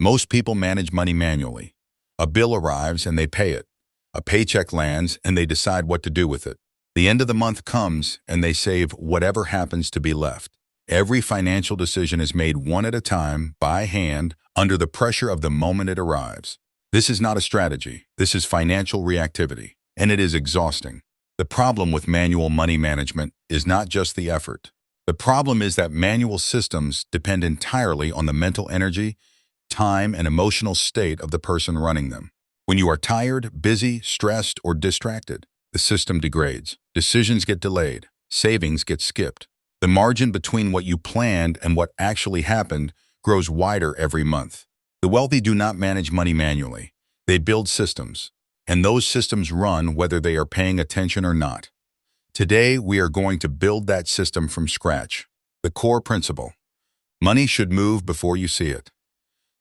Most people manage money manually. A bill arrives and they pay it. A paycheck lands and they decide what to do with it. The end of the month comes and they save whatever happens to be left. Every financial decision is made one at a time, by hand, under the pressure of the moment it arrives. This is not a strategy. This is financial reactivity, and it is exhausting. The problem with manual money management is not just the effort. The problem is that manual systems depend entirely on the mental energy, time, and emotional state of the person running them. When you are tired, busy, stressed, or distracted, the system degrades. Decisions get delayed. Savings get skipped. The margin between what you planned and what actually happened grows wider every month. The wealthy do not manage money manually. They build systems, and those systems run whether they are paying attention or not. Today, we are going to build that system from scratch. The core principle: money should move before you see it.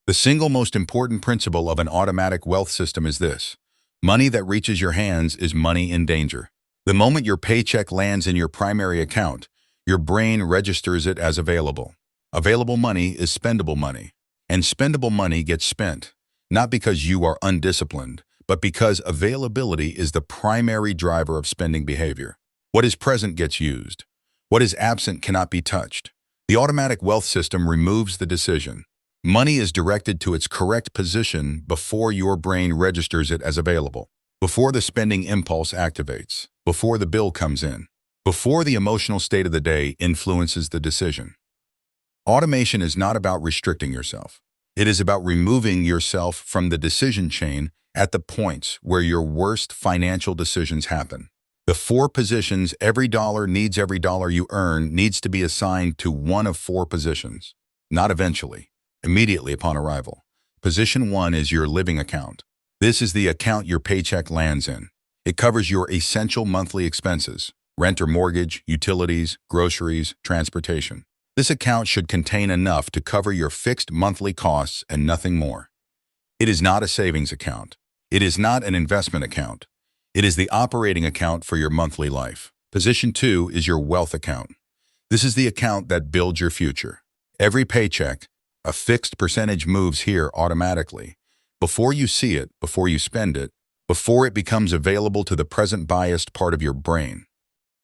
The single most important principle of an automatic wealth system is this: money that reaches your hands is money in danger. The moment your paycheck lands in your primary account, your brain registers it as available. Available money is spendable money, and spendable money gets spent, not because you are undisciplined, but because availability is the primary driver of spending behavior. What is present gets used. What is absent cannot be touched. The automatic wealth system removes the decision. Money is directed to its correct position before your brain registers it as available, before the spending impulse activates, before the bill comes in, before the emotional state of the day influences the decision. Automation is not about restricting yourself. It is about removing yourself from the decision chain at the points where your worst financial decisions happen. The 4 positions every dollar you earn needs to be assigned to one of 4 positions, not eventually, immediately upon arrival. Position 1 is your living account. This is the account your paycheck lands in. It covers your essential monthly expenses: rent or mortgage, utilities, groceries, transportation. This account should contain enough to cover your fixed monthly costs and nothing more. It is not a savings account. It is not an investment account. It is the operating account for your monthly life. Position 2 is your wealth account. This is the account that builds your future. Every paycheck, a fixed percentage, moves here automatically. Before you see it, before you spend it, before it becomes available to the present biased part of your brain.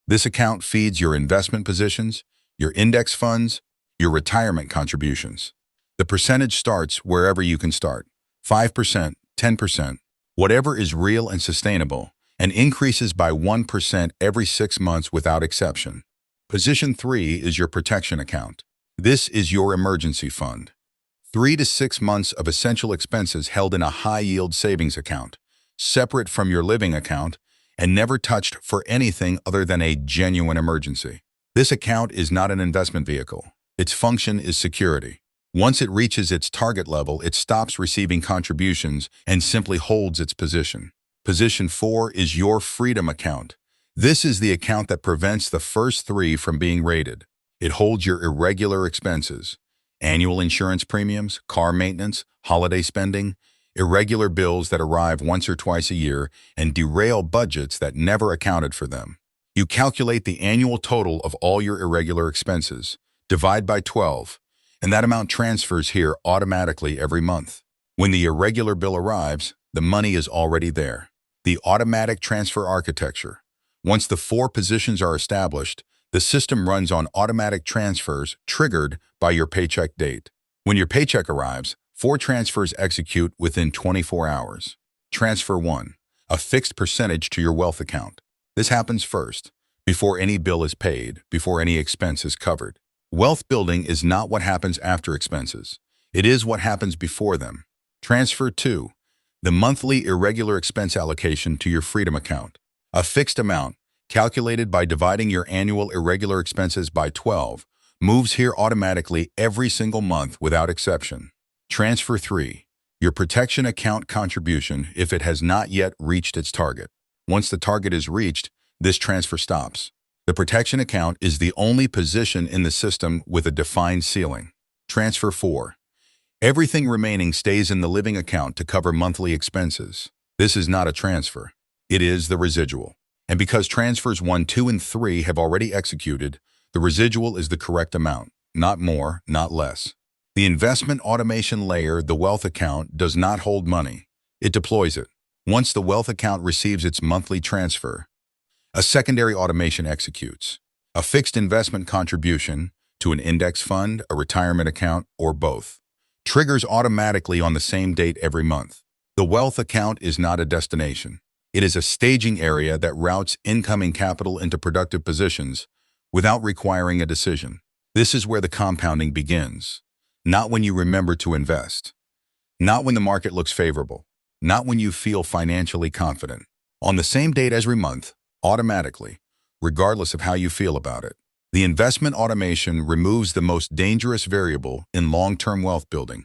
This account feeds your investment positions, your index funds, your retirement contributions. The percentage starts wherever you can start: 5%, 10%, whatever is real and sustainable, and increases by 1% every 6 months without exception. Position 3 is your protection account. This is your emergency fund. 3 to 6 months of essential expenses held in a high-yield savings account, separate from your living account, and never touched for anything other than a genuine emergency. This account is not an investment vehicle. Its function is security. Once it reaches its target level, it stops receiving contributions and simply holds its position. Position 4 is your freedom account. This is the account that prevents the first 3 from being rated. It holds your irregular expenses: annual insurance premiums, car maintenance, holiday spending, irregular bills that arrive once or twice a year, and derail budgets that never accounted for them. You calculate the annual total of all your irregular expenses, divide by 12, and that amount transfers here automatically every month. When the irregular bill arrives, the money is already there. The automatic transfer architecture. Once the 4 positions are established, the system runs on automatic transfers triggered by your paycheck date. When your paycheck arrives, 4 transfers execute within 24 hours. Transfer 1, a fixed percentage to your wealth account. This happens first, before any bill is paid, before any expense is covered. Wealth building is not what happens after expenses. It is what happens before them. Transfer 2, the monthly irregular expense allocation to your freedom account. A fixed amount, calculated by dividing your annual irregular expenses by 12, moves here automatically every single month without exception. Transfer 3, your protection account contribution if it has not yet reached its target. Once the target is reached, this transfer stops. The protection account is the only position in the system with a defined ceiling. Transfer 4. Everything remaining stays in the living account to cover monthly expenses. This is not a transfer. It is the residual. And because transfers 1, 2, and 3 have already executed, the residual is the correct amount, not more, not less. The investment automation layer, the wealth account, does not hold money. It deploys it. Once the wealth account receives its monthly transfer, a secondary automation executes. A fixed investment contribution to an index fund, a retirement account, or both triggers automatically on the same date every month. The wealth account is not a destination. It is a staging area that routes incoming capital into productive positions without requiring a decision. This is where the compounding begins. Not when you remember to invest. Not when the market looks favorable. Not when you feel financially confident. On the same date every month, automatically, regardless of how you feel about it. The investment automation removes the most dangerous variable in long-term wealth building,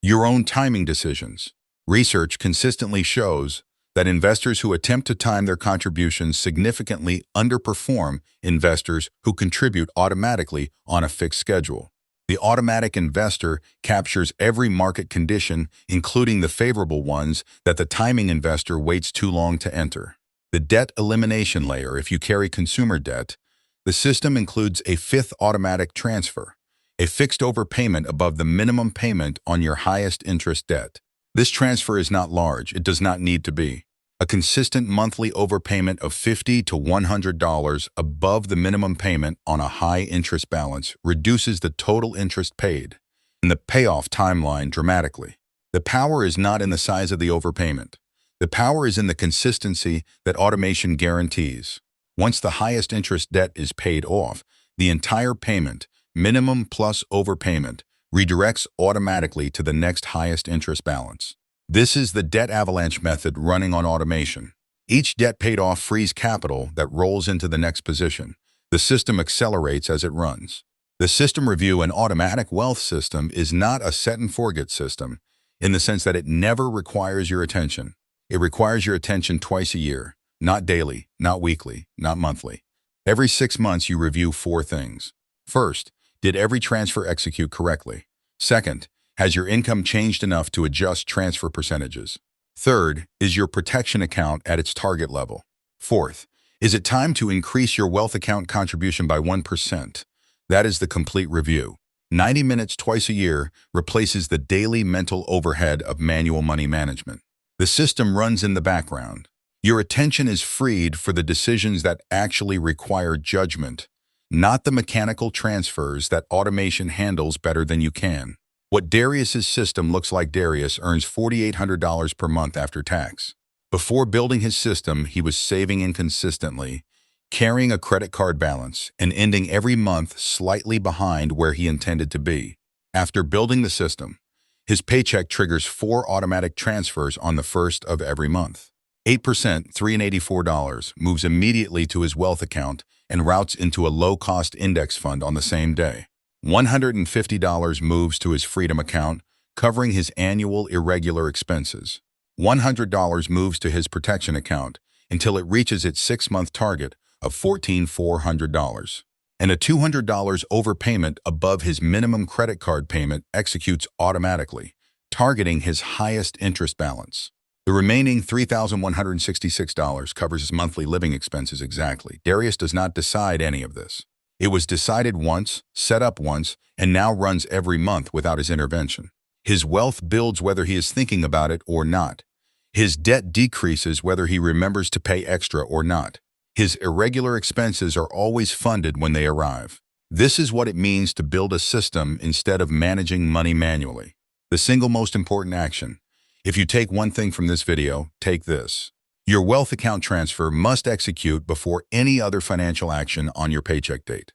your own timing decisions. Research consistently shows that investors who attempt to time their contributions significantly underperform investors who contribute automatically on a fixed schedule. The automatic investor captures every market condition, including the favorable ones that the timing investor waits too long to enter. The debt elimination layer, if you carry consumer debt, the system includes a fifth automatic transfer, a fixed overpayment above the minimum payment on your highest interest debt. This transfer is not large, it does not need to be. A consistent monthly overpayment of $50 to $100 above the minimum payment on a high interest balance reduces the total interest paid and the payoff timeline dramatically. The power is not in the size of the overpayment. The power is in the consistency that automation guarantees. Once the highest interest debt is paid off, the entire payment, minimum plus overpayment, redirects automatically to the next highest interest balance. This is the debt avalanche method running on automation. Each debt paid off frees capital that rolls into the next position. The system accelerates as it runs. The system review and automatic wealth system is not a set-and-forget system in the sense that it never requires your attention. It requires your attention twice a year, not daily, not weekly, not monthly. Every 6 months, you review 4 things. First, did every transfer execute correctly? Second, has your income changed enough to adjust transfer percentages? Third, is your protection account at its target level? Fourth, is it time to increase your wealth account contribution by 1%? That is the complete review. 90 minutes twice a year replaces the daily mental overhead of manual money management. The system runs in the background. Your attention is freed for the decisions that actually require judgment, not the mechanical transfers that automation handles better than you can. What Darius's system looks like: Darius earns $4,800 per month after tax. Before building his system, he was saving inconsistently, carrying a credit card balance, and ending every month slightly behind where he intended to be. After building the system, his paycheck triggers 4 automatic transfers on the first of every month. 8%, $384, moves immediately to his wealth account and routes into a low-cost index fund on the same day. $150 moves to his freedom account, covering his annual irregular expenses. $100 moves to his protection account until it reaches its 6-month target of $14,400. And a $200 overpayment above his minimum credit card payment executes automatically, targeting his highest interest balance. The remaining $3,166 covers his monthly living expenses exactly. Darius does not decide any of this. It was decided once, set up once, and now runs every month without his intervention. His wealth builds whether he is thinking about it or not. His debt decreases whether he remembers to pay extra or not. His irregular expenses are always funded when they arrive. This is what it means to build a system instead of managing money manually. The single most important action. If you take one thing from this video, take this. Your wealth account transfer must execute before any other financial action on your paycheck date.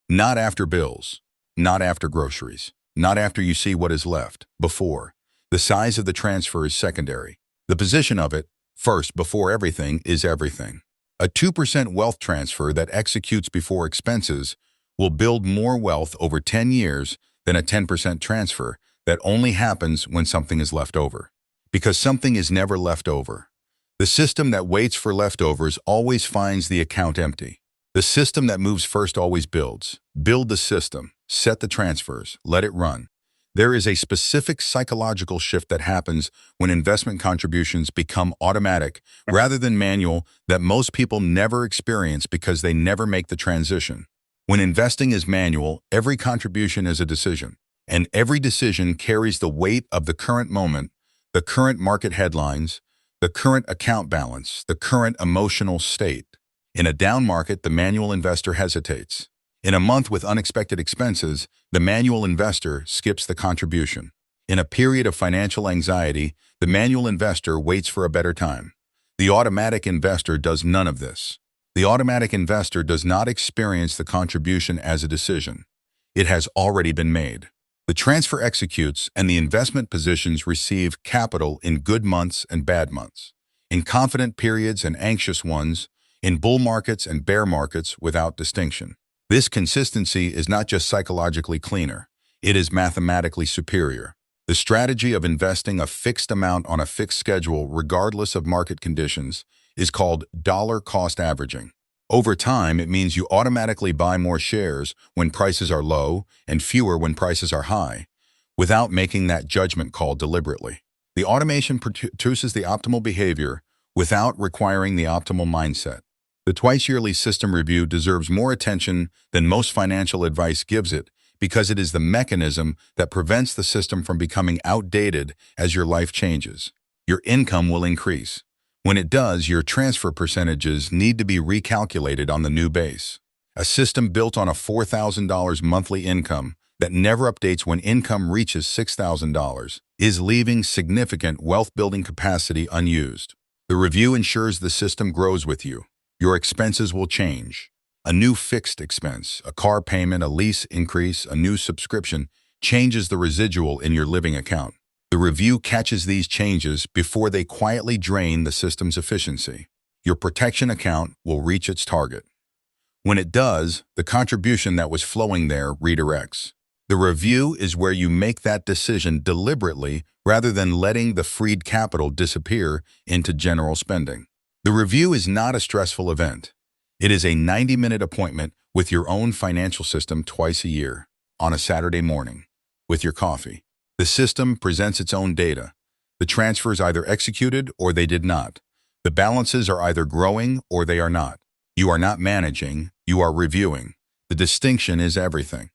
Not after bills, not after groceries, not after you see what is left, before. The size of the transfer is secondary. The position of it, first, before everything, is everything. A 2% wealth transfer that executes before expenses will build more wealth over 10 years than a 10% transfer that only happens when something is left over. Because something is never left over. The system that waits for leftovers always finds the account empty. The system that moves first always builds. Build the system, set the transfers, let it run. There is a specific psychological shift that happens when investment contributions become automatic rather than manual that most people never experience because they never make the transition. When investing is manual, every contribution is a decision. And every decision carries the weight of the current moment, the current market headlines, the current account balance, the current emotional state. In a down market, the manual investor hesitates. In a month with unexpected expenses, the manual investor skips the contribution. In a period of financial anxiety, the manual investor waits for a better time. The automatic investor does none of this. The automatic investor does not experience the contribution as a decision. It has already been made. The transfer executes and the investment positions receive capital in good months and bad months, in confident periods and anxious ones, in bull markets and bear markets without distinction. This consistency is not just psychologically cleaner, it is mathematically superior. The strategy of investing a fixed amount on a fixed schedule regardless of market conditions is called dollar cost averaging. Over time, it means you automatically buy more shares when prices are low and fewer when prices are high, without making that judgment call deliberately. The automation produces the optimal behavior without requiring the optimal mindset. The twice-yearly system review deserves more attention than most financial advice gives it because it is the mechanism that prevents the system from becoming outdated as your life changes. Your income will increase. When it does, your transfer percentages need to be recalculated on the new base. A system built on a $4,000 monthly income that never updates when income reaches $6,000 is leaving significant wealth-building capacity unused. The review ensures the system grows with you. Your expenses will change. A new fixed expense, a car payment, a lease increase, a new subscription changes the residual in your living account. The review catches these changes before they quietly drain the system's efficiency. Your protection account will reach its target. When it does, the contribution that was flowing there redirects. The review is where you make that decision deliberately rather than letting the freed capital disappear into general spending. The review is not a stressful event. It is a 90-minute appointment with your own financial system twice a year, on a Saturday morning, with your coffee. The system presents its own data. The transfers either executed or they did not. The balances are either growing or they are not. You are not managing, you are reviewing. The distinction is everything.